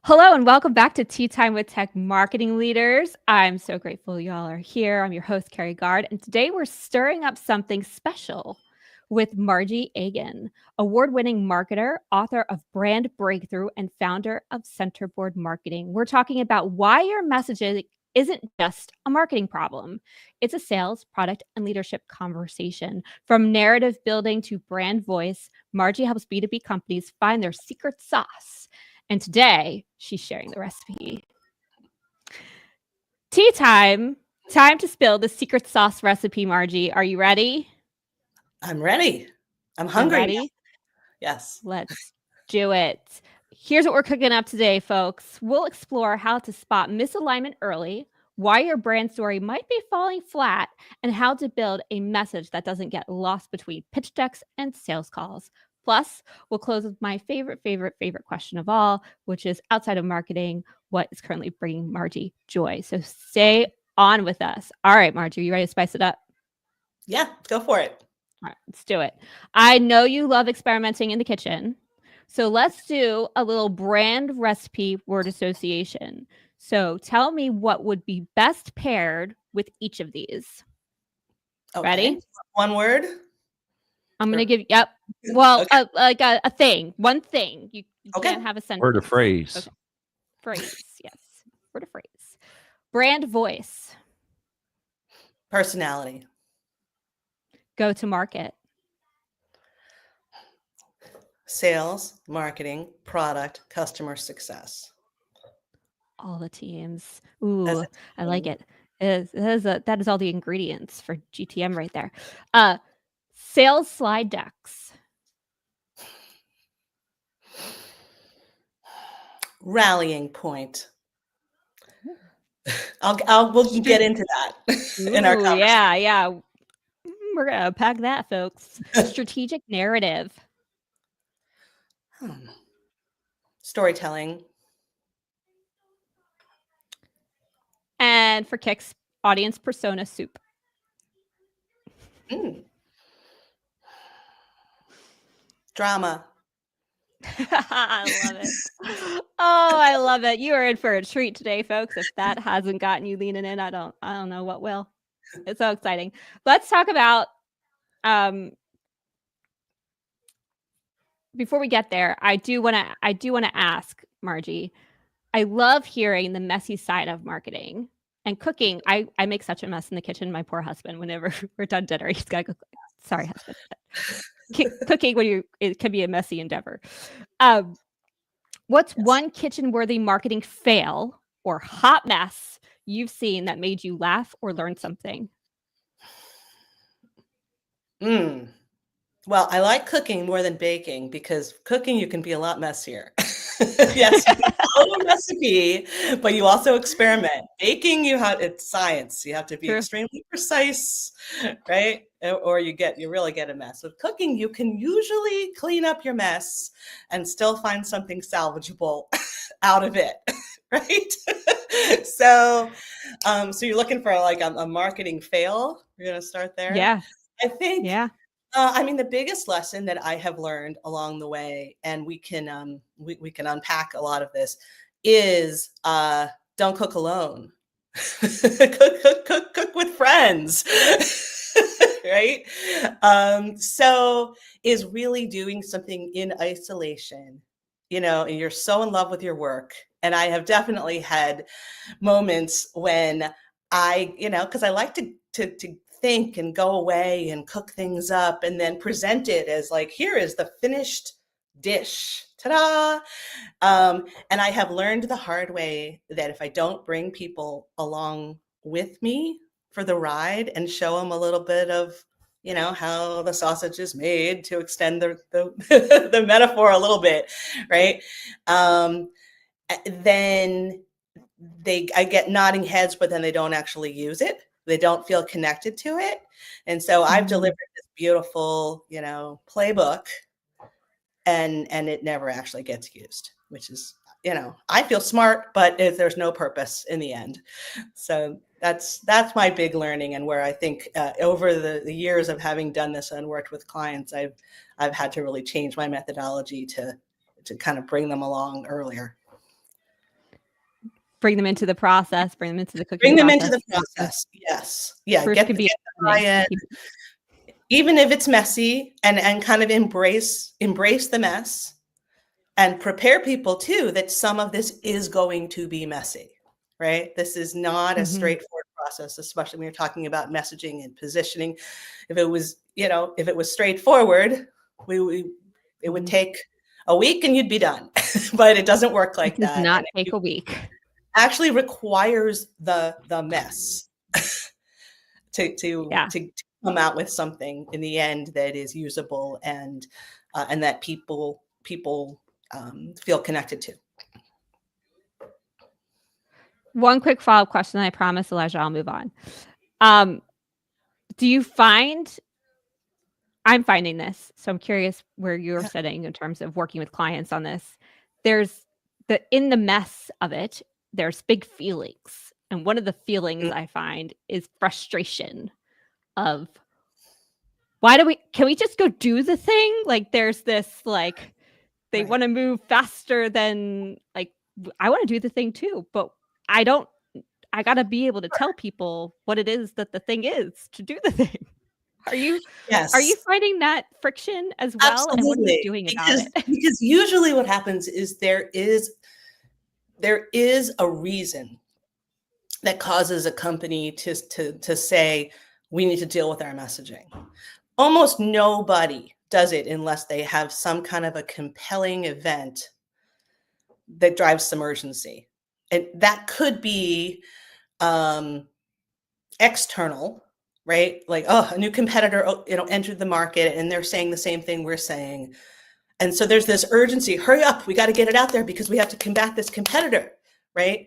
Hello and welcome back to Tea Time with Tech Marketing Leaders. I'm so grateful y'all are here. I'm your host, Carrie Gard, and today we're stirring up something special with Margie Agin, award-winning marketer, author of Brand Breakthrough, and founder of Centerboard Marketing. We're talking about why your messaging isn't just a marketing problem. It's a sales, product, and leadership conversation. From narrative building to brand voice, Margie helps B2B companies find their secret sauce. And today, she's sharing the recipe. Tea time. Time to spill the secret sauce recipe, Margie. Are you ready? I'm ready. I'm hungry. Ready? Yes. Let's do it. Here's what we're cooking up today, folks. We'll explore how to spot misalignment early, why your brand story might be falling flat, and how to build a message that doesn't get lost between pitch decks and sales calls. Plus, we'll close with my favorite question of all, which is outside of marketing, what is currently bringing Margie joy? So stay on with us. All right, Margie, are you ready to spice it up? Yeah, go for it. All right, let's do it. I know you love experimenting in the kitchen. So let's do a little brand recipe word association. So tell me what would be best paired with each of these. Okay. Ready? One word? I'm going to give, yep. Well, okay. Like a thing, one thing. You okay. can't have a sentence. Word or phrase. Okay. Phrase, yes. Word or phrase. Brand voice. Personality. Go to market. Sales, marketing, product, customer success. All the teams. Ooh, I like it. That is all the ingredients for GTM right there. Sales slide decks. Rallying point. We'll get into that in our conversation. Yeah. We're gonna unpack that, folks. Strategic narrative. Storytelling. And for kicks, audience persona soup. Drama. I love it. Oh, I love it. You are in for a treat today, folks. If that hasn't gotten you leaning in, I don't know what will. It's so exciting. Let's talk about before we get there, I do want to ask Margie. I love hearing the messy side of marketing and cooking. I make such a mess in the kitchen. My poor husband, whenever we're done dinner, he's got to cook. Sorry, husband. Cooking it can be a messy endeavor. What's one kitchen-worthy marketing fail or hot mess you've seen that made you laugh or learn something? Well, I like cooking more than baking because cooking, you can be a lot messier. Yes, you can follow a recipe, but you also experiment. Baking, it's science. You have to be extremely precise, right? Or you really get a mess. With cooking, you can usually clean up your mess and still find something salvageable out of it, right? So you're looking for like a marketing fail. We're gonna start there. Yeah, I think. Yeah. The biggest lesson that I have learned along the way, and we can we can unpack a lot of this, is don't cook alone. cook with friends, right? So is really doing something in isolation, and you're so in love with your work. And I have definitely had moments when because I like to think and go away and cook things up and then present it as like, here is the finished dish. Ta-da! And I have learned the hard way that if I don't bring people along with me for the ride and show them a little bit of, how the sausage is made, to extend the metaphor a little bit, right? Then I get nodding heads, but then they don't actually use it. They don't feel connected to it. And so I've delivered this beautiful, playbook and it never actually gets used, which is, I feel smart, but there's no purpose in the end. So that's my big learning, and where I think over the years of having done this and worked with clients, I've had to really change my methodology to kind of bring them along earlier. bring them into the process, bring them into the cooking Bring them process. into the process. Yes. Yeah. First Get could the be buy-in, even if it's messy, and kind of embrace the mess, and prepare people too that some of this is going to be messy, right? This is not a straightforward process, especially when you're talking about messaging and positioning. If it was, if it was straightforward, it would take a week and you'd be done. But it doesn't work like This does that. not And take a week. Actually requires the mess to come out with something in the end that is usable and that people feel connected to. One quick follow-up question. I promise, Elijah, I'll move on. Do you find, I'm finding this, so I'm curious where you're sitting in terms of working with clients on this. There's in the mess of it, there's big feelings. And one of the feelings I find is frustration of, can we just go do the thing? Like there's this, like, they want to move faster than, like, I want to do the thing too, but I got to be able to tell people what it is that the thing is to do the thing. Are you finding that friction as well? Absolutely. And what are you doing about it? Because usually what happens is there is a reason that causes a company to say, we need to deal with our messaging. Almost nobody does it unless they have some kind of a compelling event that drives some urgency. And that could be external, right? Like, oh, a new competitor, entered the market and they're saying the same thing we're saying. And so there's this urgency, hurry up, we got to get it out there because we have to combat this competitor, right?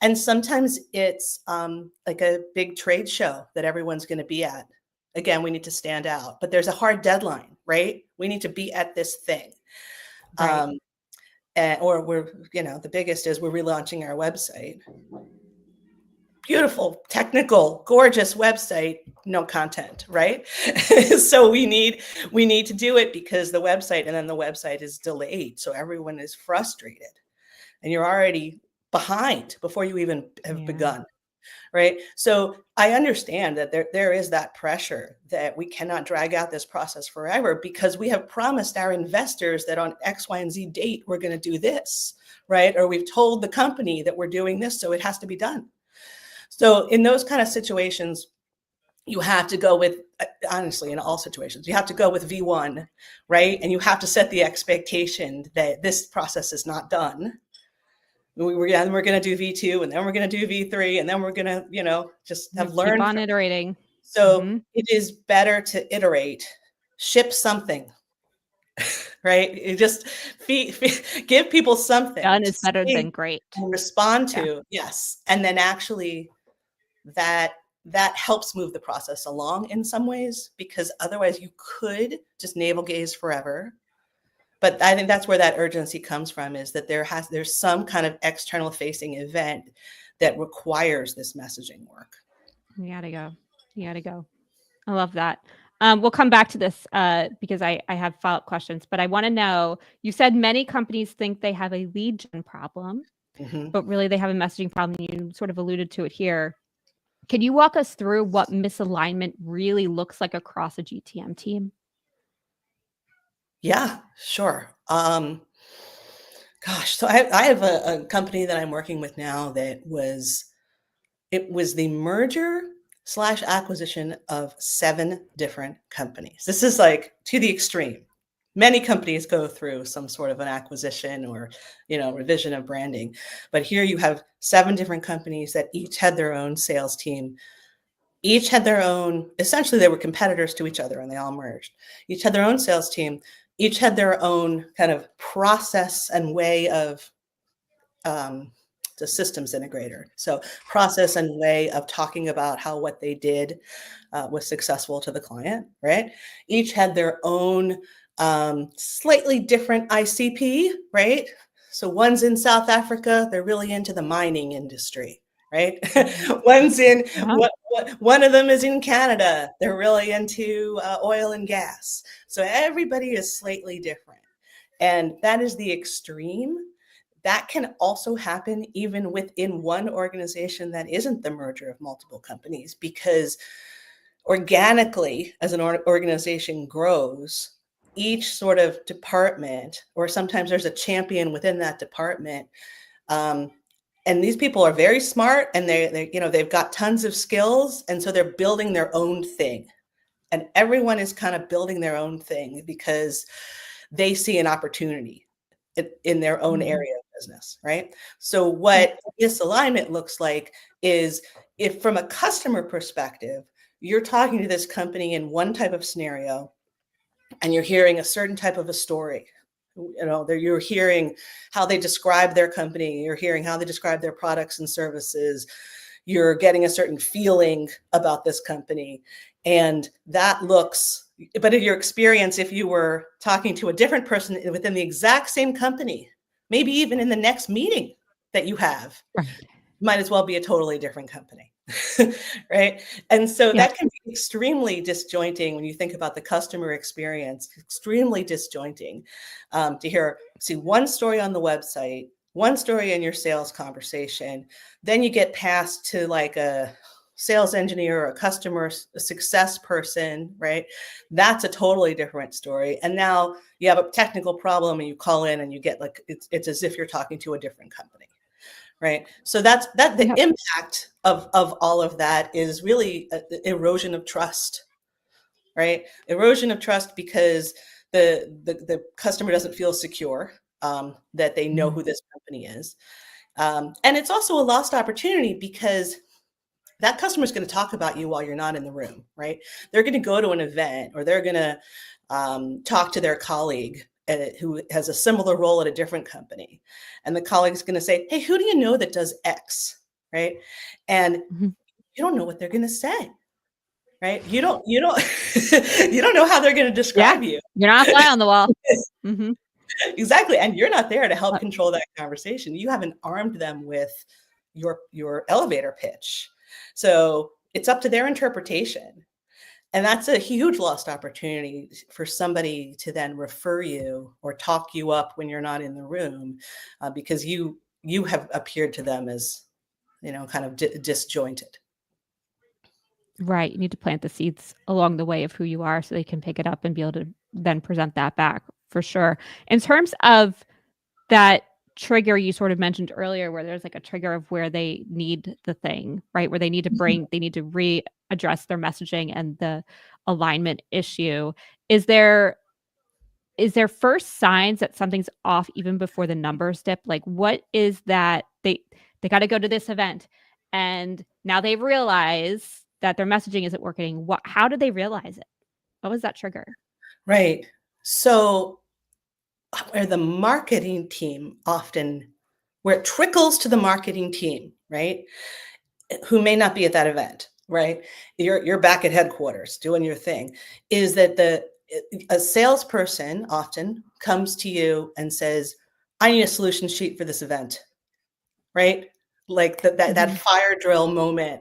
And sometimes it's like a big trade show that everyone's going to be at. Again, we need to stand out, but there's a hard deadline, right? We need to be at this thing. Right. Or we're, the biggest is we're relaunching our website. Beautiful, technical, gorgeous website, no content, right? So we need to do it because the website, and then the website is delayed. So everyone is frustrated and you're already behind before you even have begun, right? So I understand that there is that pressure that we cannot drag out this process forever because we have promised our investors that on X, Y, and Z date, we're going to do this, right? Or we've told the company that we're doing this, so it has to be done. So in those kind of situations, you have to go with, honestly, in all situations, you have to go with V1, right? And you have to set the expectation that this process is not done. We're going to do V2, and then we're going to do V3, and then we're going to, just have learned. Keep on iterating. So it is better to iterate, ship something, right? You just give people something. Done is better than great. And respond to, yes. And then actually that helps move the process along in some ways, because otherwise you could just navel gaze forever. But I think that's where that urgency comes from, is that there's some kind of external facing event that requires this messaging work. You gotta go. I love that. We'll come back to this because I have follow-up questions, but I want to know, you said many companies think they have a lead gen problem, but really they have a messaging problem. You sort of alluded to it here. Can you walk us through what misalignment really looks like across a GTM team? Yeah, sure. Gosh, so I have a company that I'm working with now that was the merger/acquisition of 7 different companies. This is like to the extreme. Many companies go through some sort of an acquisition or, revision of branding. But here you have 7 different companies that each had their own sales team. Each had their own, essentially they were competitors to each other and they all merged. Each had their own sales team. Each had their own kind of process and way of the systems integrator. So process and way of talking about how what they did was successful to the client, right? Each had their own slightly different ICP, right? So one's in South Africa, they're really into the mining industry, right? One's in, one of them is in Canada, they're really into oil and gas. So everybody is slightly different. And that is the extreme that can also happen even within one organization that isn't the merger of multiple companies, because organically, as an organization grows, each sort of department, or sometimes there's a champion within that department, and these people are very smart, and they've got tons of skills, and so they're building their own thing. And everyone is kind of building their own thing because they see an opportunity in their own area of business, right? So what this alignment looks like is, if from a customer perspective, you're talking to this company in one type of scenario, and you're hearing a certain type of a story. You're hearing how they describe their company, you're hearing how they describe their products and services, you're getting a certain feeling about this company. And that looks, but in your experience, if you were talking to a different person within the exact same company, maybe even in the next meeting that you have, might as well be a totally different company. Right. And so that can be extremely disjointing when you think about the customer experience, extremely disjointing to see one story on the website, one story in your sales conversation. Then you get passed to like a sales engineer or a customer success person, right? That's a totally different story. And now you have a technical problem and you call in and you get like, it's as if you're talking to a different company. Right. So the impact of all of that is really erosion of trust, right? Erosion of trust because the customer doesn't feel secure, that they know who this company is. And it's also a lost opportunity because that customer is going to talk about you while you're not in the room, right? They're going to go to an event, or they're going to talk to their colleague who has a similar role at a different company. And the colleague's going to say, hey, who do you know that does X, right? And you don't know what they're going to say, right? You don't you don't know how they're going to describe you. You're not a fly on the wall. Exactly. And you're not there to help control that conversation. You haven't armed them with your elevator pitch. So it's up to their interpretation. And that's a huge lost opportunity for somebody to then refer you or talk you up when you're not in the room, because you have appeared to them as, kind of disjointed. Right. You need to plant the seeds along the way of who you are so they can pick it up and be able to then present that back, for sure. In terms of that trigger you sort of mentioned earlier, where there's like a trigger of where they need the thing, right? Where they need to they need to readdress their messaging and the alignment issue. Is there first signs that something's off even before the numbers dip? Like, what is that? They got to go to this event, and now they realize that their messaging isn't working. How did they realize it? What was that trigger? Right. So where the marketing team where it trickles to the marketing team, right? Who may not be at that event, right? You're back at headquarters doing your thing, is that a salesperson often comes to you and says, I need a solution sheet for this event, right? Like that fire drill moment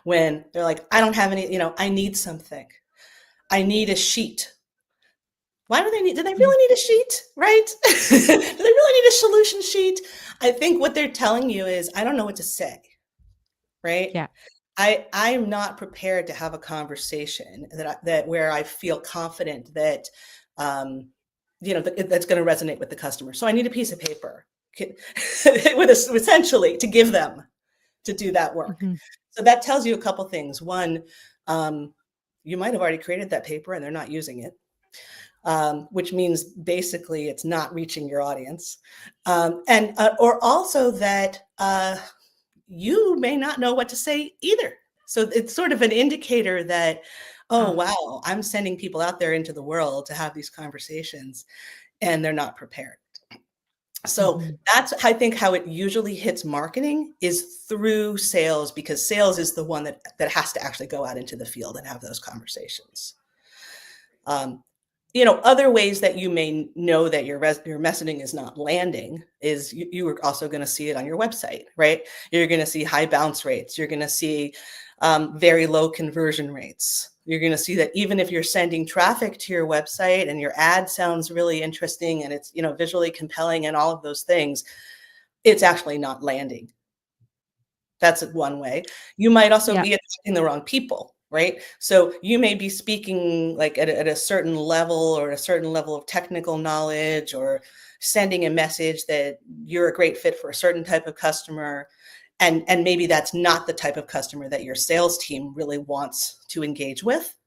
when they're like, I don't have any, I need something. I need a sheet. Why do they really need a sheet, right? Do they really need a solution sheet? I think what they're telling you is, I don't know what to say, right? Yeah. I'm not prepared to have a conversation that where I feel confident that, that's going to resonate with the customer. So I need a piece of paper essentially to give them to do that work. So that tells you a couple things. One, you might have already created that paper and they're not using it, which means basically it's not reaching your audience, or also that you may not know what to say either. So it's sort of an indicator that, wow, I'm sending people out there into the world to have these conversations and they're not prepared. So that's, I think, how it usually hits marketing is through sales, because sales is the one that has to actually go out into the field and have those conversations. Other ways that you may know that your messaging is not landing is you are also going to see it on your website, right? You're going to see high bounce rates. You're going to see very low conversion rates. You're going to see that even if you're sending traffic to your website and your ad sounds really interesting and it's, visually compelling and all of those things, it's actually not landing. That's one way. You might also Yeah. be attracting the wrong people, right? So you may be speaking like at a certain level or a certain level of technical knowledge, or sending a message that you're a great fit for a certain type of customer. And maybe that's not the type of customer that your sales team really wants to engage with.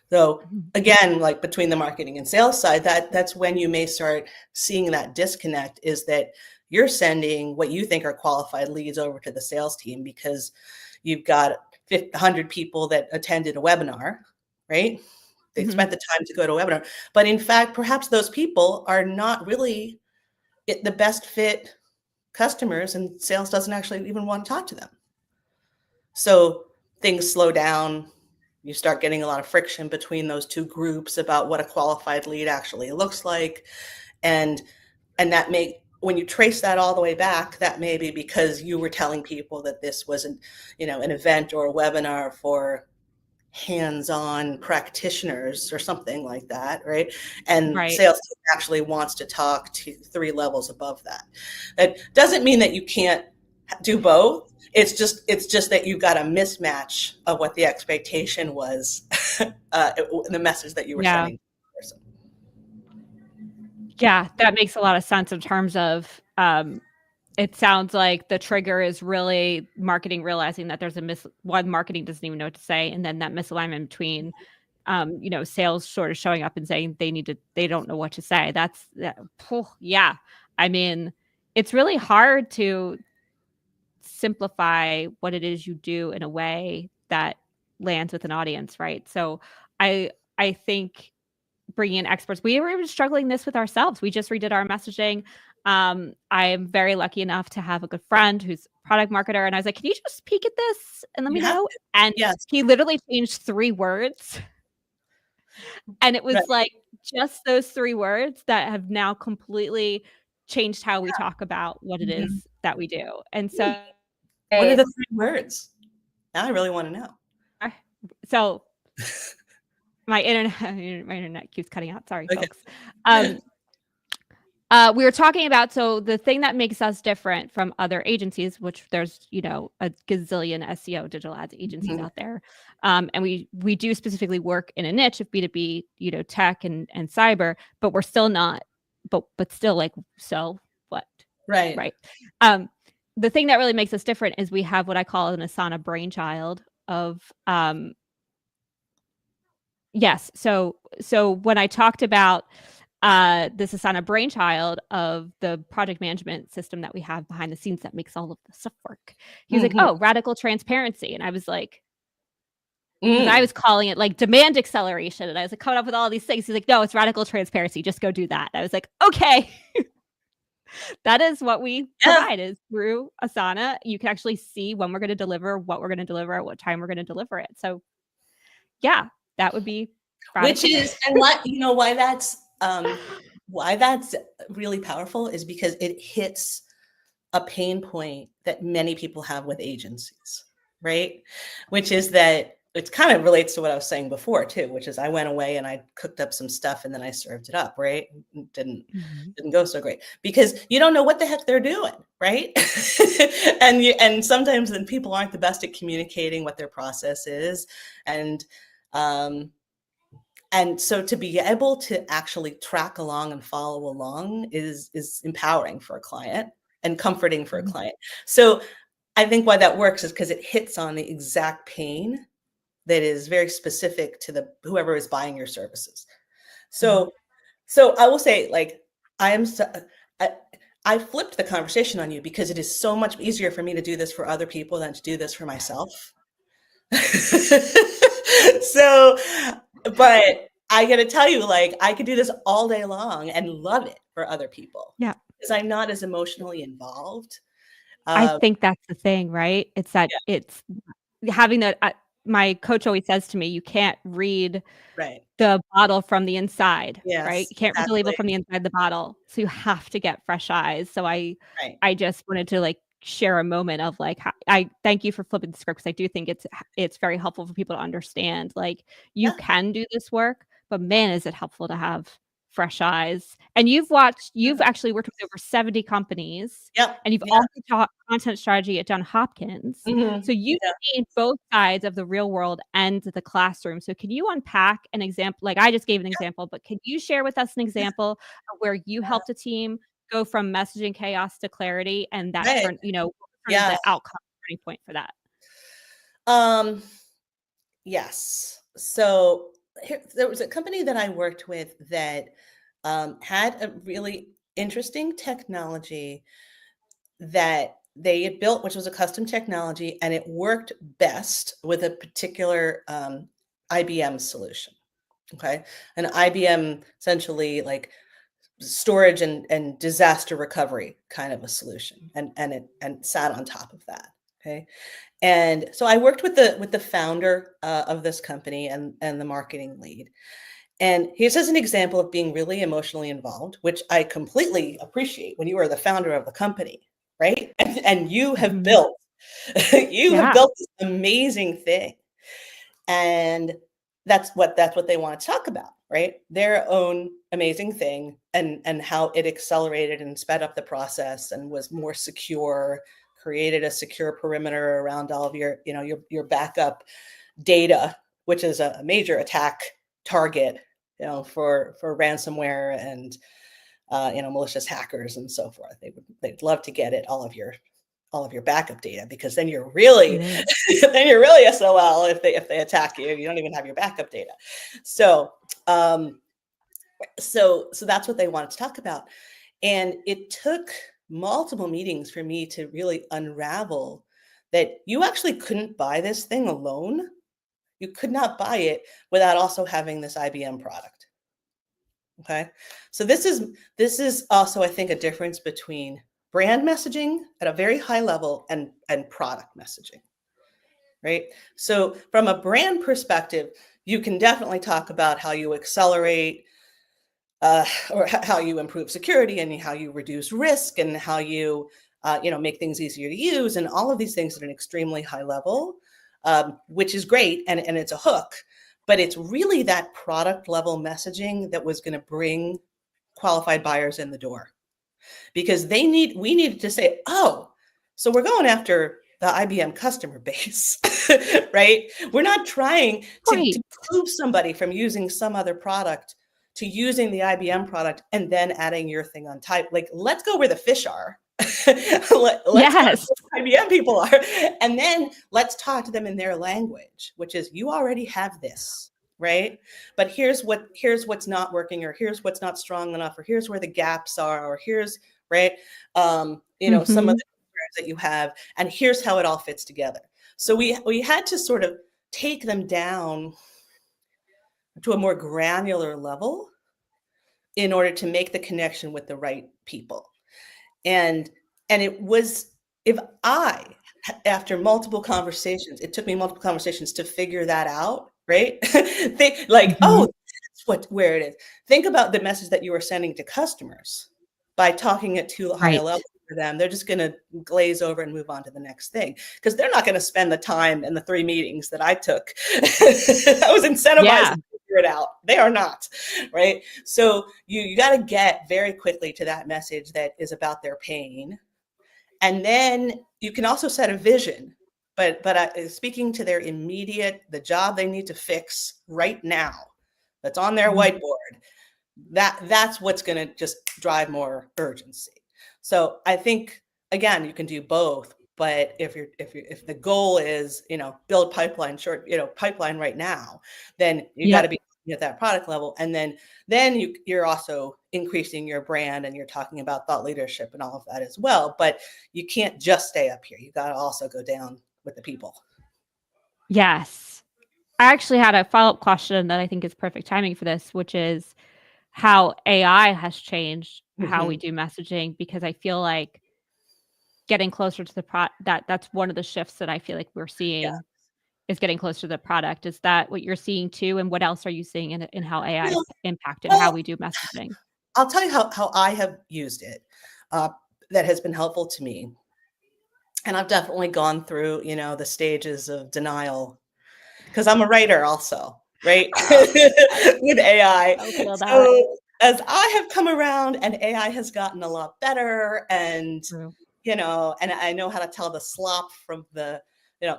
So again, like between the marketing and sales side, that's when you may start seeing that disconnect, is that you're sending what you think are qualified leads over to the sales team because you've got 100 people that attended a webinar, right? They spent the time to go to a webinar, but in fact, perhaps those people are not really the best fit customers, and sales doesn't actually even want to talk to them. So things slow down. You start getting a lot of friction between those two groups about what a qualified lead actually looks like. And that may, when you trace that all the way back, that may be because you were telling people that this wasn't, an event or a webinar for hands-on practitioners or something like that, right? And Right. sales actually wants to talk to 3 levels above that. That doesn't mean that you can't do both. It's just that you've got a mismatch of what the expectation was, the message that you were sending to the person. Yeah, that makes a lot of sense in terms of, it sounds like the trigger is really marketing realizing that there's one, marketing doesn't even know what to say, and then that misalignment between, sales sort of showing up and saying they don't know what to say. Yeah. I mean, it's really hard to simplify what it is you do in a way that lands with an audience, right? So I think bringing in experts, we were even struggling this with ourselves. We just redid our messaging. I am very lucky enough to have a good friend who's a product marketer, and I was like, can you just peek at this and let me know? And Yes. he literally changed 3 words, and it was Right. like just those 3 words that have now completely changed how we talk about what it is that we do. And so What are the 3 words? Now I really want to know. so my internet keeps cutting out. Sorry, Okay. folks. We were talking about, so the thing that makes us different from other agencies, which there's, a gazillion SEO digital ads agencies out there. And we do specifically work in a niche of B2B, tech and cyber, but we're still not, but still like, so what? Right. Right. The thing that really makes us different is we have what I call an Asana brainchild of, yes. So when I talked about this Asana brainchild of the project management system that we have behind the scenes that makes all of the stuff work, he was like, oh, radical transparency. And I was like, because I was calling it like demand acceleration. And I was like coming up with all these things. He's like, no, it's radical transparency. Just go do that. And I was like, okay. That is what we provide, is through Asana. You can actually see when we're going to deliver, what we're going to deliver, at what time we're going to deliver it. So yeah, that would be Which is, and why that's really powerful is because it hits a pain point that many people have with agencies, right? Which is that it kind of relates to what I was saying before too, which is I went away and I cooked up some stuff and then I served it up, right? Didn't go so great because you don't know what the heck they're doing, right? and sometimes then people aren't the best at communicating what their process is, and so to be able to actually track along and follow along is empowering for a client and comforting for a client. So I think why that works is because it hits on the exact pain that is very specific to whoever is buying your services. So I will say, like, I flipped the conversation on you because it is so much easier for me to do this for other people than to do this for myself. So, but I got to tell you, like, I could do this all day long and love it for other people. Yeah. Because I'm not as emotionally involved. I think that's the thing, right? It's that it's having that. My coach always says to me, you can't read the bottle from the inside, right? You can't read the label from the inside the bottle. So you have to get fresh eyes. So I just wanted to like share a moment of like, I thank you for flipping the script, because I do think it's very helpful for people to understand, like, you can do this work, but man, is it helpful to have fresh eyes. And you've actually worked with over 70 companies, Yep. and you've also taught content strategy at Johns Hopkins. Mhm. So you've seen both sides of the real world and the classroom. So can you unpack an example? Like I just gave an example, but can you share with us an example of where you helped a team go from messaging chaos to clarity, and that Right. turned, sort of Yeah. the outcome turning point for that? Yes. So there was a company that I worked with that had a really interesting technology that they had built, which was a custom technology, and it worked best with a particular IBM solution. Okay. An IBM essentially like storage and disaster recovery kind of a solution. And sat on top of that. Okay. And so I worked with the founder of this company and the marketing lead. And here's as an example of being really emotionally involved, which I completely appreciate when you are the founder of the company, right? And you have built have built this amazing thing. And that's what they want to talk about, right? Their own amazing thing and how it accelerated and sped up the process and was more secure, created a secure perimeter around all of your, your backup data, which is a major attack target, for ransomware and malicious hackers and so forth. They'd love to get at all of your backup data, because then you're really SOL if they attack you. You don't even have your backup data. So so that's what they wanted to talk about. And it took multiple meetings for me to really unravel that you actually couldn't buy this thing alone. You could not buy it without also having this IBM product. Okay. So this is also, I think, a difference between brand messaging at a very high level and product messaging, right? So from a brand perspective, you can definitely talk about how you accelerate or how you improve security and how you reduce risk and how you, make things easier to use and all of these things at an extremely high level, which is great. And it's a hook, but it's really that product level messaging that was going to bring qualified buyers in the door, because we needed to say, oh, so we're going after the IBM customer base, right? We're not trying to move somebody from using some other product to using the IBM product and then adding your thing on top. Like, let's go where the fish are. Let's go where IBM people are. And then let's talk to them in their language, which is, you already have this, right? But here's what's not working, or here's what's not strong enough, or here's where the gaps are, or here's, right, some of the that you have, and here's how it all fits together. So we had to sort of take them down to a more granular level in order to make the connection with the right people. And it was, after multiple conversations, it took me multiple conversations to figure that out, right? Oh, that's where it is. Think about the message that you were sending to customers. By talking it to a higher level for them, they're just going to glaze over and move on to the next thing, because they're not going to spend the time in the 3 meetings that I took. I was incentivized to figure it out. They are not, right? So you got to get very quickly to that message that is about their pain. And then you can also set a vision, but speaking to their immediate, the job they need to fix right now, that's on their whiteboard. That's what's going to just drive more urgency. So I think, again, you can do both, but if the goal is, build pipeline right now, then you got to be at that product level. And then you're also increasing your brand, and you're talking about thought leadership and all of that as well. But you can't just stay up here. You got to also go down with the people. Yes. I actually had a follow-up question that I think is perfect timing for this, which is how AI has changed how we do messaging, because I feel like getting closer to the that's one of the shifts that I feel like we're seeing is getting closer to the product. Is that what you're seeing too? And what else are you seeing in how AI has impacted how we do messaging? I'll tell you how I have used it that has been helpful to me. And I've definitely gone through, the stages of denial, because I'm a writer also, right? With AI. as I have come around and AI has gotten a lot better, and True. and I know how to tell the slop from the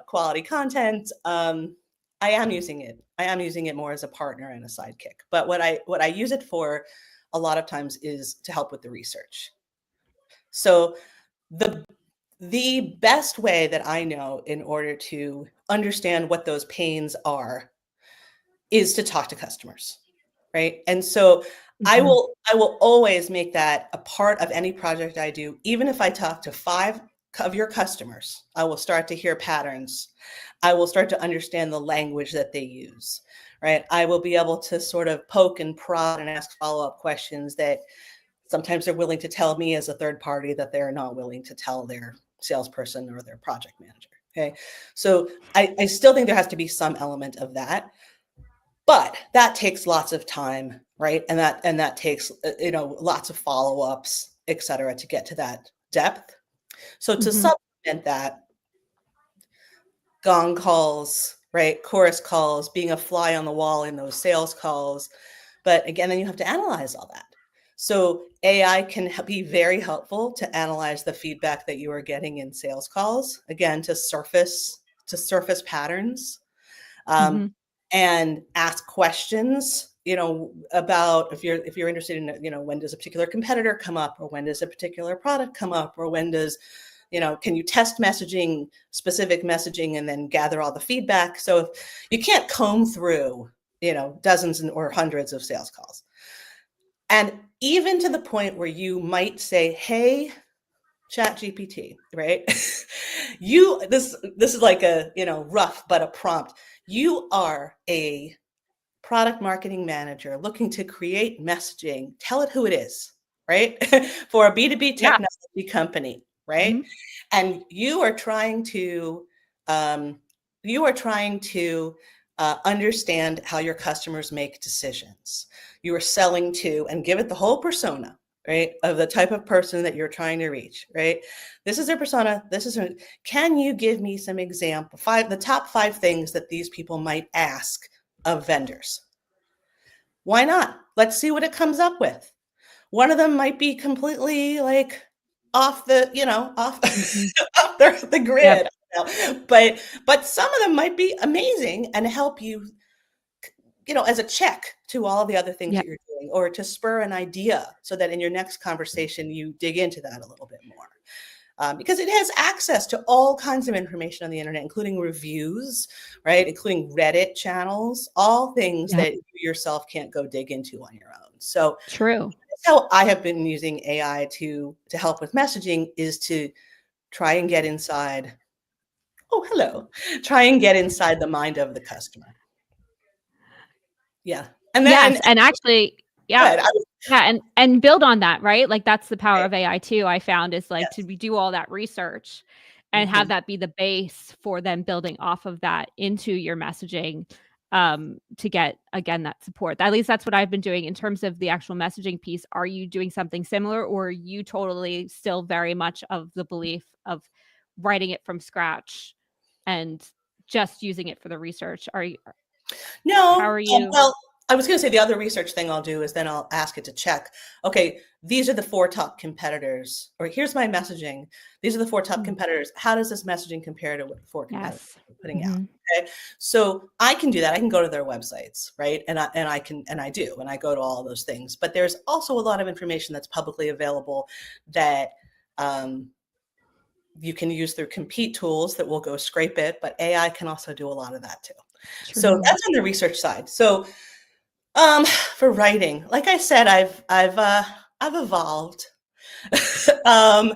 quality content. I am using it. I am using it more as a partner and a sidekick. But what I use it for a lot of times is to help with the research. So the best way that I know in order to understand what those pains are is to talk to customers, right? And so I Mhm. will always make that a part of any project I do. Even if I talk to 5 of your customers, I will start to hear patterns. I will start to understand the language that they use, right? I will be able to sort of poke and prod and ask follow-up questions that sometimes they're willing to tell me as a third party that they're not willing to tell their salesperson or their project manager. Okay. So I still think there has to be some element of that, but that takes lots of time, right? And that takes lots of follow-ups, et cetera, to get to that depth. So to Mhm. supplement that, gong calls, right? Chorus calls, being a fly on the wall in those sales calls. But again, then you have to analyze all that. So AI can be very helpful to analyze the feedback that you are getting in sales calls, again, to surface patterns, Mhm. and ask questions, about if you're interested in, when does a particular competitor come up, or when does a particular product come up, or when does, can you test messaging, specific messaging, and then gather all the feedback? So if you can't comb through, dozens or hundreds of sales calls. And even to the point where you might say, hey, Chat GPT, right? This is like a, rough, but a prompt. You are a product marketing manager looking to create messaging. Tell it who it is, right? For a B2B Yeah. technology company, right? Mhm. And you are trying to um, understand how your customers make decisions. You are selling to, and give it the whole persona, right, of the type of person that you're trying to reach, right? This is their persona. Can you give me some example, the top 5 things that these people might ask of vendors? Why not? Let's see what it comes up with. One of them might be completely like off the, off, Mhm. off the Yep. grid. But some of them might be amazing and help you, as a check to all the other things Yep. that you're doing, or to spur an idea so that in your next conversation, you dig into that a little bit more. Because it has access to all kinds of information on the internet, including reviews, right? Including Reddit channels, all things Yep. that you yourself can't go dig into on your own. So True. that's how I have been using AI to help with messaging, is to try and get inside. Oh, hello. Try and get inside the mind of the customer. Yeah. And then, Yes, and actually, yeah. good. Yeah, and build on that, right? Like, that's the power Right. of AI too, I found, is, like, to Yes. be do all that research and have Mhm. that be the base for them building off of that into your messaging, to get, again, that support. At least that's what I've been doing in terms of the actual messaging piece. Are you doing something similar, or are you totally still very much of the belief of writing it from scratch and just using it for the research? How No, are you? well, I was going to say the other research thing I'll do is then I'll ask it to check. Okay, these are the 4 top competitors, or here's my messaging. These are the 4 top Mm, competitors. How does this messaging compare to what the 4 competitors yes. are putting out? Mhm. Okay, so I can do that. I can go to their websites, right? And I do, and I go to all of those things. But there's also a lot of information that's publicly available that um, you can use through compete tools that will go scrape it, but AI can also do a lot of that too. So True. that's on the research side. So for writing, like I said, I've evolved. um,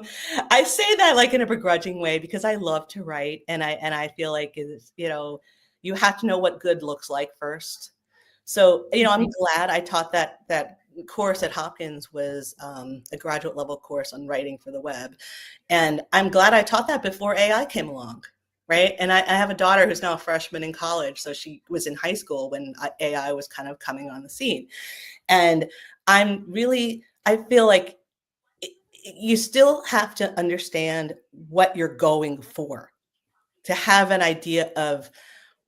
I say that like in a begrudging way because I love to write, and I feel like it's, you have to know what good looks like first. So, I'm Mhm. glad I taught that course at Hopkins was a graduate level course on writing for the web. And I'm glad I taught that before AI came along, right? And I have a daughter who's now a freshman in college. So she was in high school when AI was kind of coming on the scene. And I feel like you still have to understand what you're going for, to have an idea of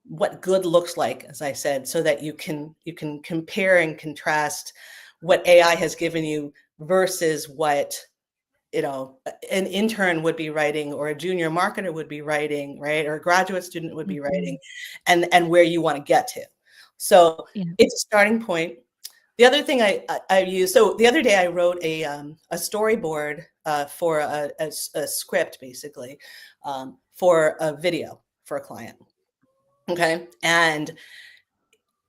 what good looks like, as I said, so that you can compare and contrast what AI has given you versus what, you know, an intern would be writing, or a junior marketer would be writing, right? Or a graduate student would be writing, and where you want to get to. So it's a starting point. The other thing I use, so the other day I wrote a storyboard for a script, basically, for a video for a client. Okay. And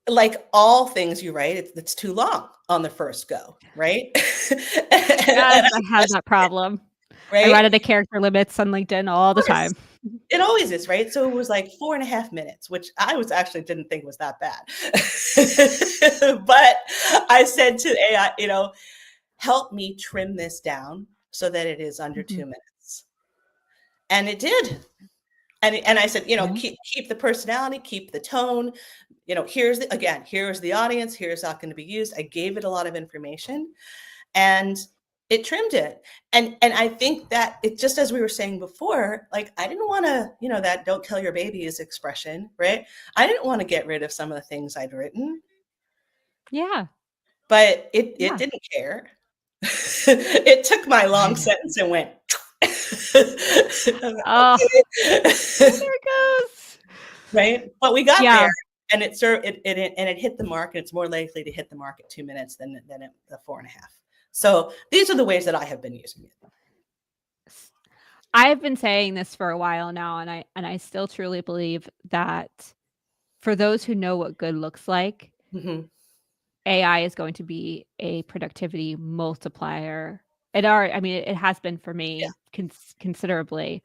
like all things you write, it's too long on the first go, right? Yes, I have that problem. Right? I run into character limits on LinkedIn all the time. It always is, right? So it was like 4.5 minutes, which I was actually didn't think was that bad. But I said to AI, you know, help me trim this down so that it is under 2 minutes. And it did. And I said, you know, keep the personality, keep the tone. You know, here's the audience, here's how it's going to be used. I gave it a lot of information, and it trimmed it. And I think that it, just as we were saying before, like, I didn't want to, you know, that "don't kill your babies" expression, right? I didn't want to get rid of some of the things I'd written. Yeah. But it didn't care. It took my long sentence and went, oh, there it goes. Right? But we got there, and it hit the mark, and it's more likely to hit the mark at 2 minutes than the 4.5. So these are the ways that I have been using it. I've been saying this for a while now, and I still truly believe that for those who know what good looks like, AI is going to be a productivity multiplier. It has been for me considerably.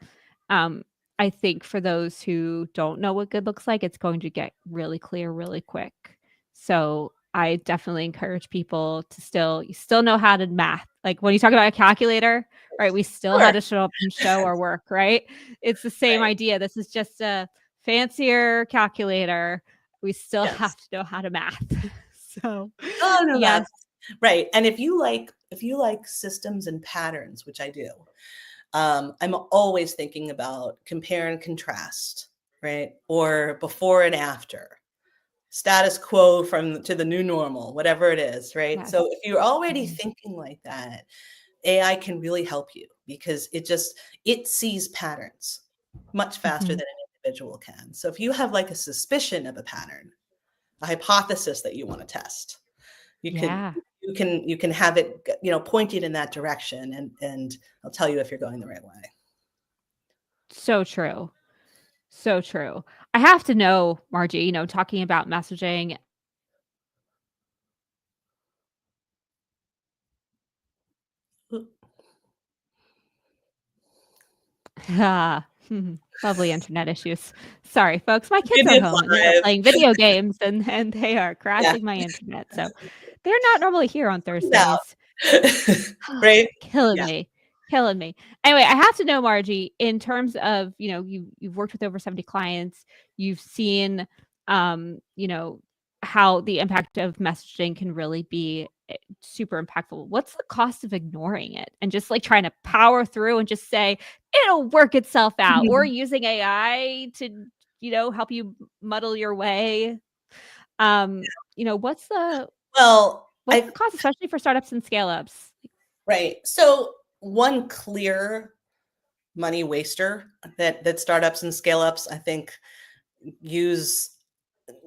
I think for those who don't know what good looks like, it's going to get really clear really quick. So I definitely encourage people to still know how to math. Like when you talk about a calculator, right? We still had to show up and show our work, right? It's the same idea. This is just a fancier calculator. We still have to know how to math. So, yes. Right. And if you like systems and patterns, which I do, I'm always thinking about compare and contrast, right? Or before and after, status quo to the new normal, whatever it is, right? Yes. So if you're already thinking like that, AI can really help you, because it sees patterns much faster than an individual can. So if you have like a suspicion of a pattern, a hypothesis that you want to test, you can have it, you know, pointed in that direction, and I'll tell you if you're going the right way. So true. So true. I have to know, Margie, you know, talking about messaging. Lovely internet issues. Sorry, folks. My kids are home and they're playing video games, and they are crashing my internet. So they're not normally here on Thursdays. Right? Killing me. Anyway, I have to know, Margie, in terms of, you know, you've worked with over 70 clients, you've seen, you know, how the impact of messaging can really be super impactful. What's the cost of ignoring it and just like trying to power through and just say it'll work itself out, or using AI to, you know, help you muddle your way? You know, what's the cost, especially for startups and scale-ups? Right. So one clear money waster that startups and scale-ups, I think, use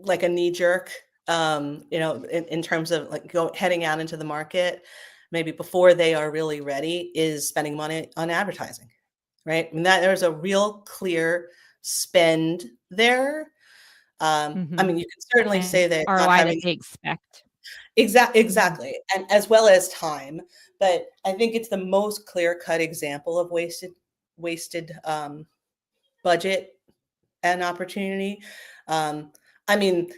like a knee jerk, you know, in terms of like heading out into the market, maybe before they are really ready, is spending money on advertising, right? And that there's a real clear spend there. I mean, you can certainly say that ROI not having that they expect. Exactly. And as well as time. But I think it's the most clear-cut example of wasted budget and opportunity. I mean,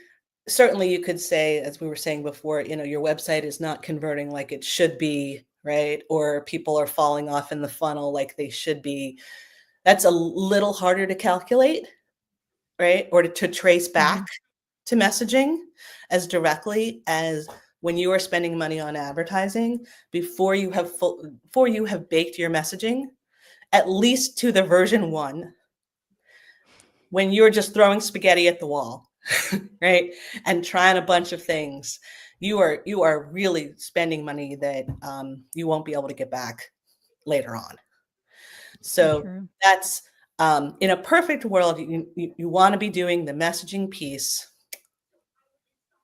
certainly you could say, as we were saying before, you know, your website is not converting like it should be, right? Or people are falling off in the funnel like they should be. That's a little harder to calculate, right? Or to trace back to messaging as directly as when you are spending money on advertising before you have baked your messaging, at least to the version 1, when you're just throwing spaghetti at the wall, right? And trying a bunch of things. you are really spending money that you won't be able to get back later on. So that's in a perfect world, you want to be doing the messaging piece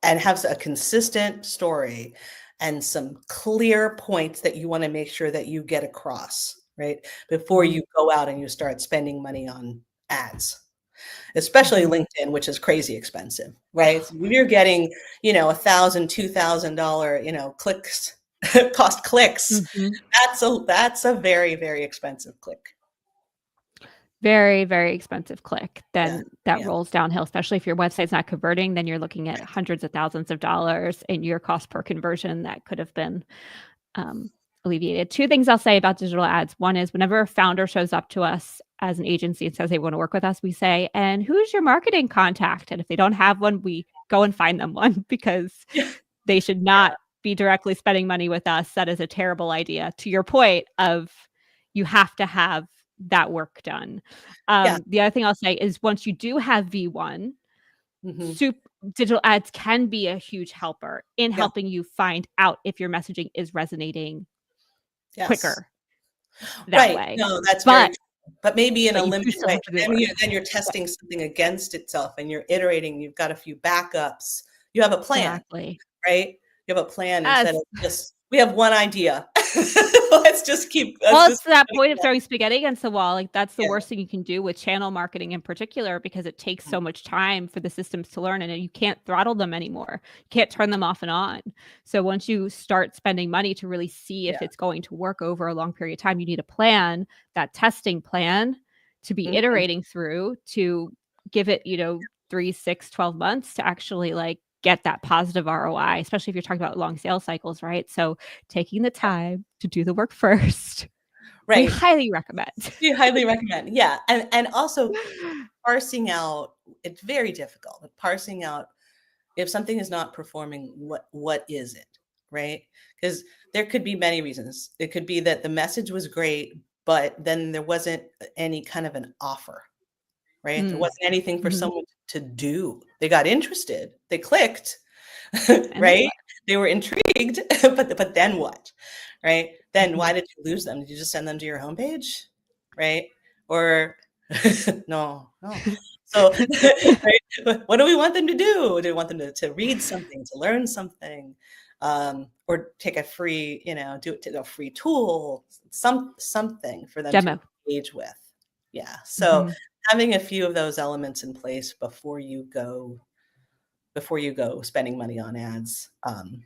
and have a consistent story and some clear points that you want to make sure that you get across, right? Before you go out and you start spending money on ads, especially LinkedIn, which is crazy expensive, right? So if you're getting, $1,000, $2,000, clicks, cost clicks, that's a very, very expensive click. Very, very expensive click. Then that rolls downhill, especially if your website's not converting, then you're looking at hundreds of thousands of dollars in your cost per conversion that could have been alleviated. Two things I'll say about digital ads. One is whenever a founder shows up to us as an agency and says they want to work with us, we say, and who's your marketing contact? And if they don't have one, we go and find them one, because they should not be directly spending money with us. That is a terrible idea. To your point of you have to have that work done. The other thing I'll say is once you do have V1, digital ads can be a huge helper in helping you find out if your messaging is resonating quicker that way. No, that's very true. But maybe in a limited way. Then you're testing something against itself and you're iterating. You've got a few backups. You have a plan, right? You have a plan instead of just, we have one idea. Let's just keep. It's that point of throwing spaghetti against the wall. Like that's the worst thing you can do with channel marketing in particular, because it takes so much time for the systems to learn, and you can't throttle them anymore. You can't turn them off and on. So once you start spending money to really see if it's going to work over a long period of time, you need a plan, that testing plan to be iterating through to give it, 3, 6, 12 months to actually get that positive ROI, especially if you're talking about long sales cycles, right? So taking the time to do the work first, we highly recommend. You highly recommend, yeah. And also parsing out, it's very difficult, but parsing out if something is not performing, what is it, right? Because there could be many reasons. It could be that the message was great, but then there wasn't any kind of an offer, right? There wasn't anything for someone to do. They got interested, they clicked, right? They were intrigued, but then what, right? Then why did you lose them? Did you just send them to your homepage, right? Or no. So what do we want them to do? Do we want them to read something, to learn something, or take a free, do a free tool, something for them to engage with? Yeah. So having a few of those elements in place before you go spending money on ads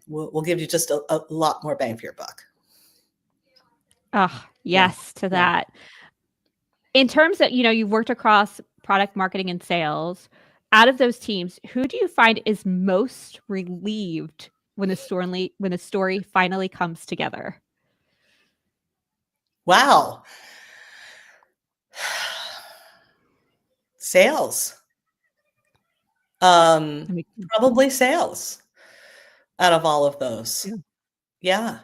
will give you just a lot more bang for your buck. Oh, yes, to that. In terms of, you've worked across product marketing and sales. Out of those teams, who do you find is most relieved when the story finally comes together? Wow. Sales. Probably sales out of all of those. Yeah.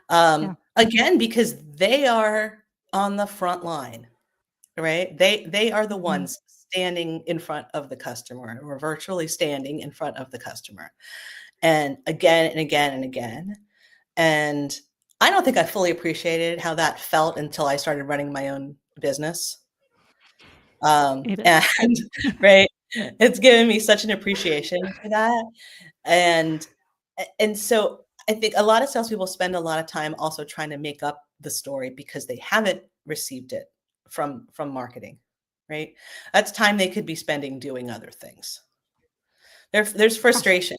Again, because they are on the front line, right? They are the ones standing in front of the customer, or virtually standing in front of the customer. And again and again and again. And I don't think I fully appreciated how that felt until I started running my own business. And right, it's given me such an appreciation for that. And so I think a lot of salespeople spend a lot of time also trying to make up the story because they haven't received it from marketing, right? That's time they could be spending doing other things. There's frustration,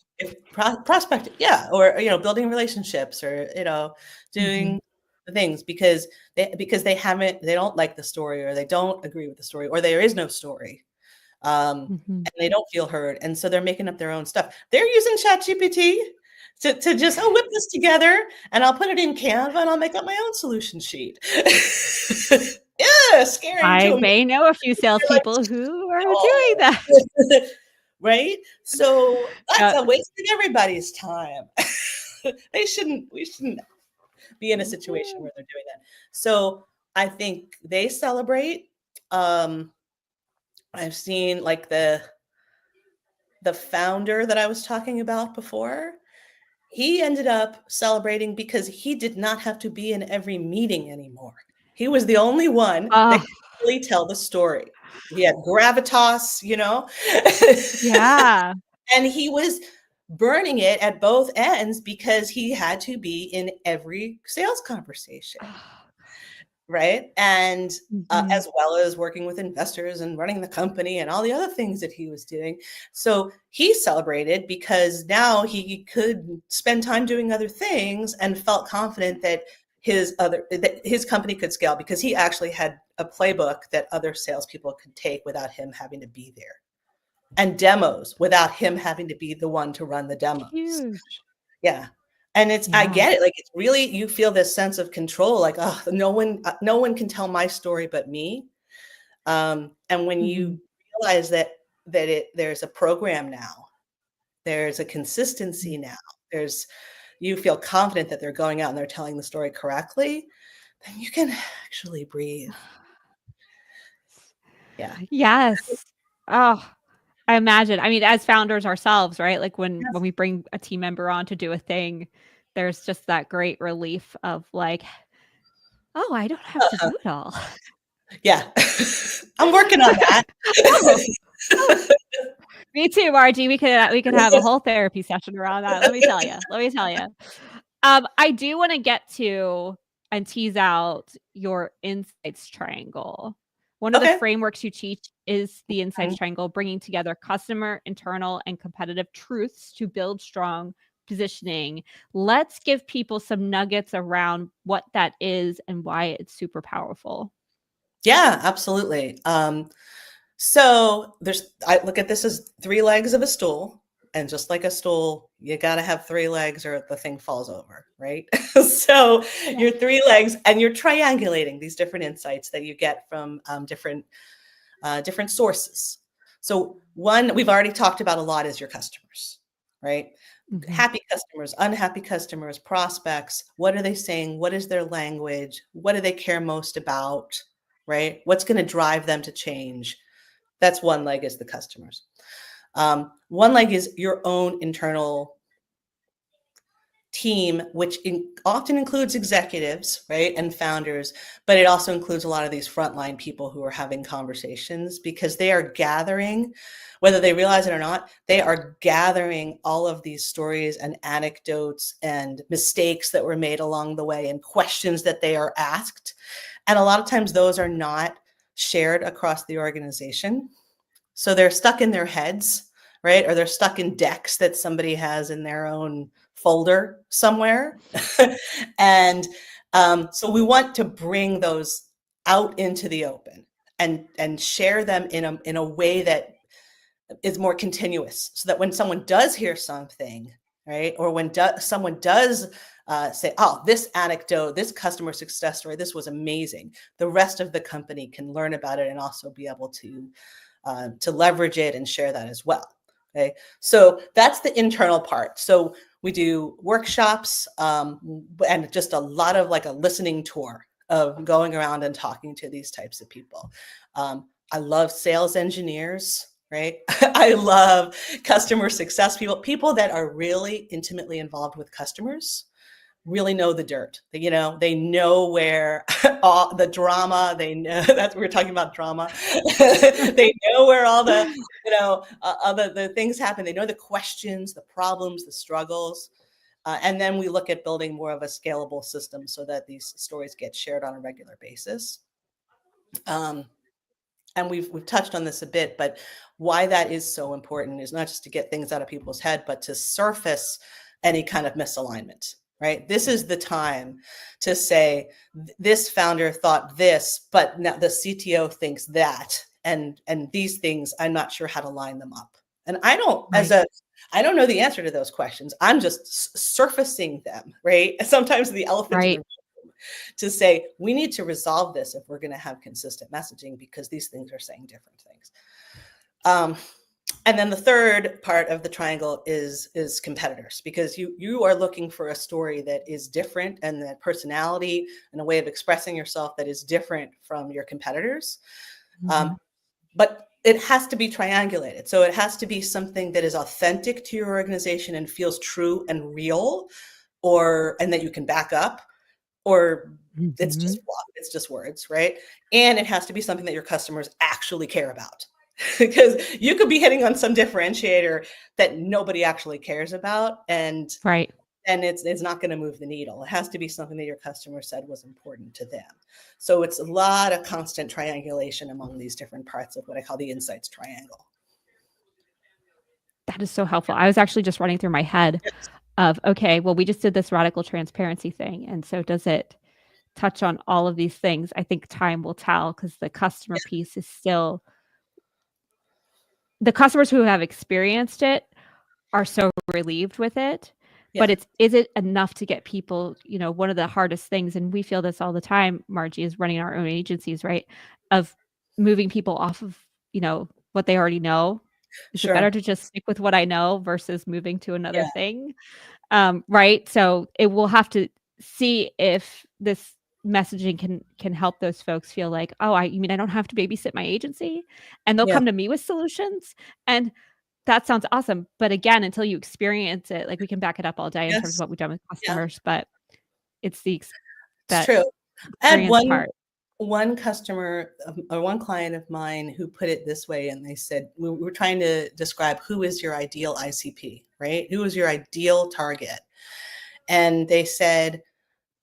prospecting, or building relationships, or doing the things because they don't like the story, or they don't agree with the story, or there is no story, and they don't feel heard, and so they're making up their own stuff. They're using ChatGPT to just whip this together, and I'll put it in Canva, and I'll make up my own solution sheet. Scary. I may know a few salespeople who are doing that. Right? So that's a waste of everybody's time. We shouldn't be in a situation where they're doing that. So I think they celebrate. I've seen the founder that I was talking about before. he ended up celebrating because he did not have to be in every meeting anymore. He was the only one that Oh, could really tell the story. He had gravitas, yeah. and he was burning it at both ends because he had to be in every sales conversation. Oh, Right. And mhm. as well as working with investors and running the company and all the other things that he was doing. So he celebrated because now he could spend time doing other things and felt confident that his company could scale because he actually had a playbook that other salespeople could take without him having to be there, and demos without him having to be the one to run the demos. Huge. Yeah. And I Yeah. get it. Like, it's really, you feel this sense of control, like, oh, no one can tell my story but me. And when you Mhm. realize that there's a program now, there's a consistency now, you feel confident that they're going out and they're telling the story correctly, then you can actually breathe. Yeah. Yes. Oh, I imagine. I mean, as founders ourselves, right? Like when Yes. we bring a team member on to do a thing, there's just that great relief of like, "Oh, I don't have to Uh-huh. do it all." Yeah. I'm working on that. Oh, oh, me too, Margie. We could have a whole therapy session around that. Let me tell you. Let me tell you. I do wanna get to and tease out your insights triangle. One of the Okay. frameworks you teach is the insights Mhm. triangle, bringing together customer, internal, and competitive truths to build strong positioning. Let's give people some nuggets around what that is and why it's super powerful. Yeah, absolutely. So I look at this as three legs of a stool. And just like a stool, you got to have three legs or the thing falls over, right? So Yeah. your three legs, and you're triangulating these different insights that you get from different sources. So one we've already talked about a lot is your customers, right? Mhm. Happy customers, unhappy customers, prospects. What are they saying? What is their language? What do they care most about? Right? What's going to drive them to change? That's one leg, is the customers. One leg is your own internal team, which often includes executives, right, and founders, but it also includes a lot of these frontline people who are having conversations because they are gathering, whether they realize it or not, they are gathering all of these stories and anecdotes and mistakes that were made along the way and questions that they are asked. And a lot of times those are not shared across the organization. So they're stuck in their heads, right? Or they're stuck in decks that somebody has in their own folder somewhere. And so we want to bring those out into the open and share them in a way that is more continuous, so that when someone does hear something, right, or when someone does say, oh, this anecdote, this customer success story, this was amazing, the rest of the company can learn about it and also be able to leverage it and share that as well. Okay, so that's the internal part. So we do workshops and just a lot of like a listening tour of going around and talking to these types of people. I love sales engineers, right? I love customer success people that are really intimately involved with customers, really know the dirt. They know where all the drama, they know that's we're talking about drama. They know where all the, the things happen. They know the questions, the problems, the struggles. And then we look at building more of a scalable system so that these stories get shared on a regular basis. Um, and we've touched on this a bit, but why that is so important is not just to get things out of people's head, but to surface any kind of misalignment, right? This is the time to say, this founder thought this, but now the CTO thinks that, and these things, I'm not sure how to line them up. And I don't, Right. I don't know the answer to those questions. I'm just surfacing them, right? Sometimes the elephant in the Right. room, to say, we need to resolve this if we're going to have consistent messaging, because these things are saying different things. And then the third part of the triangle is competitors, because you are looking for a story that is different, and that personality and a way of expressing yourself that is different from your competitors. Mhm. But it has to be triangulated. So it has to be something that is authentic to your organization and feels true and real, and that you can back up, or it's just words, right? And it has to be something that your customers actually care about. Because you could be hitting on some differentiator that nobody actually cares about, and it's not going to move the needle. It has to be something that your customer said was important to them. So it's a lot of constant triangulation among these different parts of what I call the insights triangle. That is so helpful. I was actually just running through my head of, okay, well, we just did this radical transparency thing. And so does it touch on all of these things? I think time will tell, because the customer piece is still, the customers who have experienced it are so relieved with it. But is it enough to get people, one of the hardest things, and we feel this all the time, Margie, is running our own agencies, right? Of moving people off of, what they already know. Is it better to just stick with what I know versus moving to another thing? Right. So it will have to see if this messaging can help those folks feel like, oh, I don't have to babysit my agency, and they'll come to me with solutions. And that sounds awesome. But again, until you experience it, like, we can back it up all day in terms of what we've done with customers, but it's it's true. I had one customer or one client of mine who put it this way, and they said, we were trying to describe who is your ideal ICP, right? Who is your ideal target? And they said,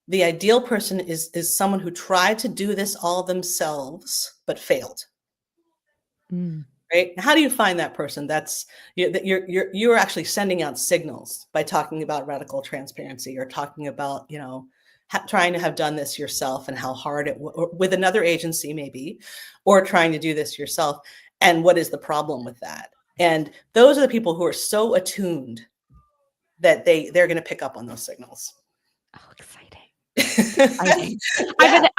the ideal person is someone who tried to do this all themselves, but failed. Right? How do you find that person? That's you're actually sending out signals by talking about radical transparency, or talking about, trying to have done this yourself and how hard it with another agency maybe, or trying to do this yourself, and what is the problem with that? And those are the people who are so attuned that they're going to pick up on those signals. Oh, exciting.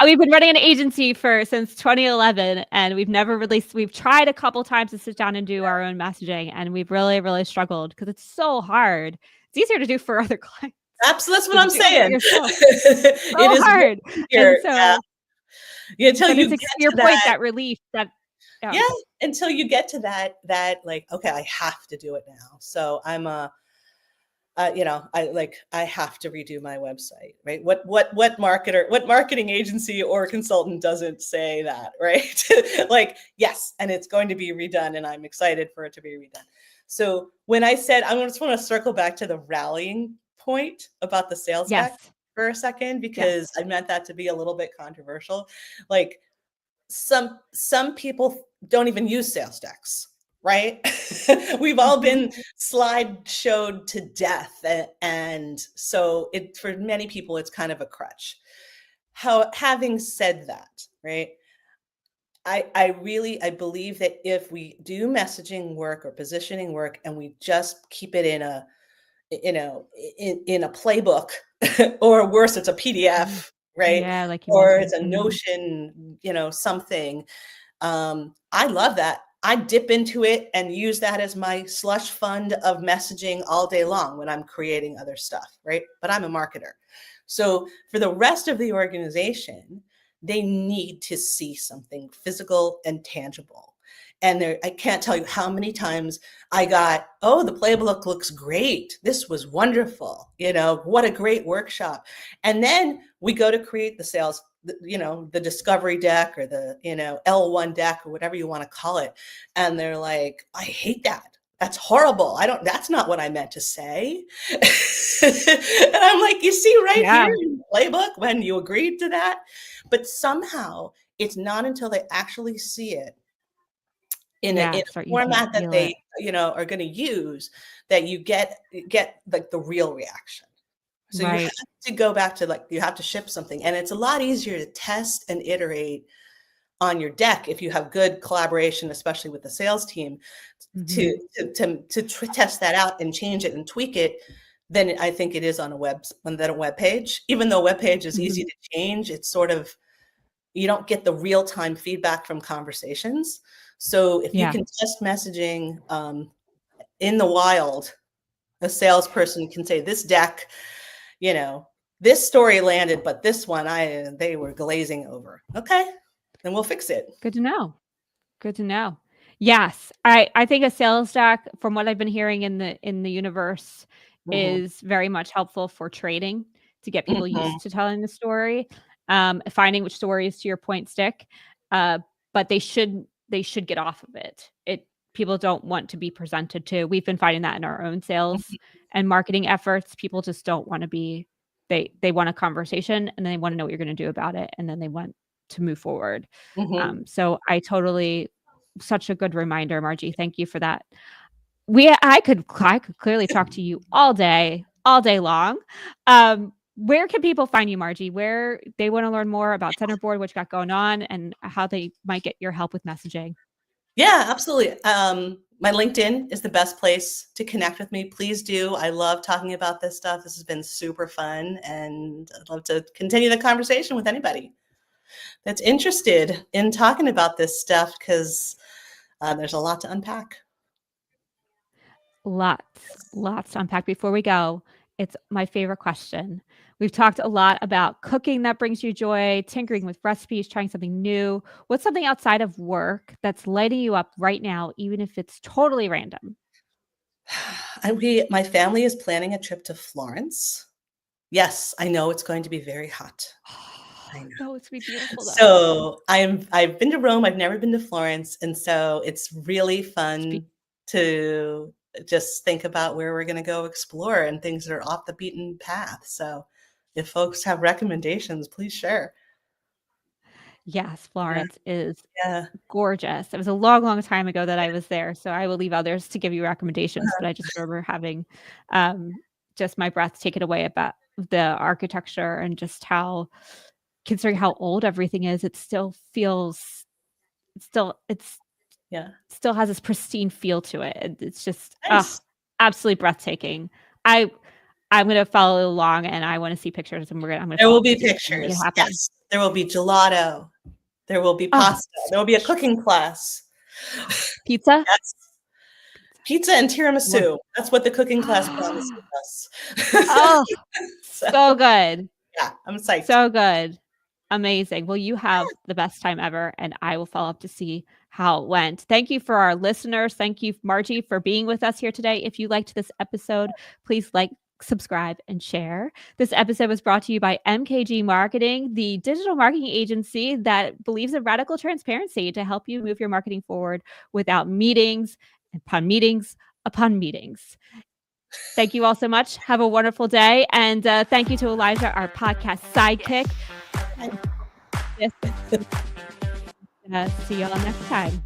We've been running an agency since 2011, and we've never released. We've tried a couple times to sit down and do our own messaging, and we've really, really struggled, because it's so hard. It's easier to do for other clients. Absolutely, that's what I'm saying. It is hard. Until you get to your point, that relief, until you get to that, like, okay, I have to do it now. So I'm I have to redo my website, right? What marketing agency or consultant doesn't say that, right? Like, yes, and it's going to be redone, and I'm excited for it to be redone. So when I said, I just want to circle back to the rallying point about the sales deck for a second, because I meant that to be a little bit controversial. Like, some people don't even use sales decks, right? We've all been slideshowed to death, and so for many people it's kind of a crutch. Having said that, right, I believe that if we do messaging work or positioning work, and we just keep it in a playbook, or worse, it's a PDF, right? Yeah, like or it's a Notion, something. I love that. I dip into it and use that as my slush fund of messaging all day long when I'm creating other stuff, right? But I'm a marketer. So for the rest of the organization, they need to see something physical and tangible. And I can't tell you how many times I got, oh, the playbook looks great. This was wonderful. What a great workshop. And then we go to create the sales, the discovery deck, or the, L1 deck, or whatever you want to call it. And they're like, I hate that. That's horrible. That's not what I meant to say. And I'm like, you see right here in the playbook when you agreed to that. But somehow it's not until they actually see it in a format that they, are going to use, that you get like the real reaction. So you have to go back to, you have to ship something, and it's a lot easier to test and iterate on your deck if you have good collaboration, especially with the sales team, to test that out and change it and tweak it, than I think it is on a web page. Even though web page is easy to change, it's sort of, you don't get the real time feedback from conversations. So if you can test messaging in the wild, a salesperson can say, this deck, this story landed, but this one, they were glazing over. Okay, then we'll fix it. Good to know. Yes. I think a sales deck, from what I've been hearing in the universe, Mhm. is very much helpful for trading to get people Mhm. used to telling the story, finding which stories, to your point, stick. Uh, but they should get off of it. People don't want to be presented to. We've been finding that in our own sales Mhm. and marketing efforts. People just don't want to be. They want a conversation, and they want to know what you're going to do about it, and then they want to move forward. Mhm. So I totally such a good reminder, Margie. Thank you for that. I could clearly talk to you all day long. Where can people find you, Margie? Where they want to learn more about Centerboard, what you got going on, and how they might get your help with messaging. Yeah, absolutely. My LinkedIn is the best place to connect with me. Please do. I love talking about this stuff. This has been super fun, and I'd love to continue the conversation with anybody that's interested in talking about this stuff because there's a lot to unpack. Lots to unpack. Before we go, it's my favorite question. We've talked a lot about cooking that brings you joy, tinkering with recipes, trying something new. What's something outside of work that's lighting you up right now, even if it's totally random? My family is planning a trip to Florence. Yes, I know it's going to be very hot. I know. No, it's gonna be beautiful though. I've been to Rome, I've never been to Florence, and so it's really It's be- fun to just think about where we're gonna go explore and things that are off the beaten path. So if folks have recommendations, please share. yes, Yeah, Florence is yeah. gorgeous. It was a long, long time ago that I was there, so I will leave others to give you recommendations, but I just remember having, um, just my breath taken away about the architecture and just how considering how old everything is, it still feels it's Yeah. still has this pristine feel to it. It's just, Nice. absolutely breathtaking. I I'm gonna follow along, and I wanna see pictures, and I'm gonna There follow will up be with you and make it pictures. happen. Yes. There will be gelato. There will be Oh, pasta. There will be a cooking class. pizza? Yes. Pizza and What? tiramisu. That's what the cooking class promises us. Oh, So, so good. yeah, I'm psyched. So good. Amazing. Well, you have the best time ever, and I will follow up to see how it went. Thank you for our listeners. Thank you, Margie, for being with us here today. If you liked this episode, please like, subscribe, and share. This episode was brought to you by MKG Marketing, the digital marketing agency that believes in radical transparency to help you move your marketing forward without meetings upon meetings upon meetings. Thank you all so much. Have a wonderful day. And thank you to Elijah, our podcast sidekick. Bye. Yes. See y'all next time.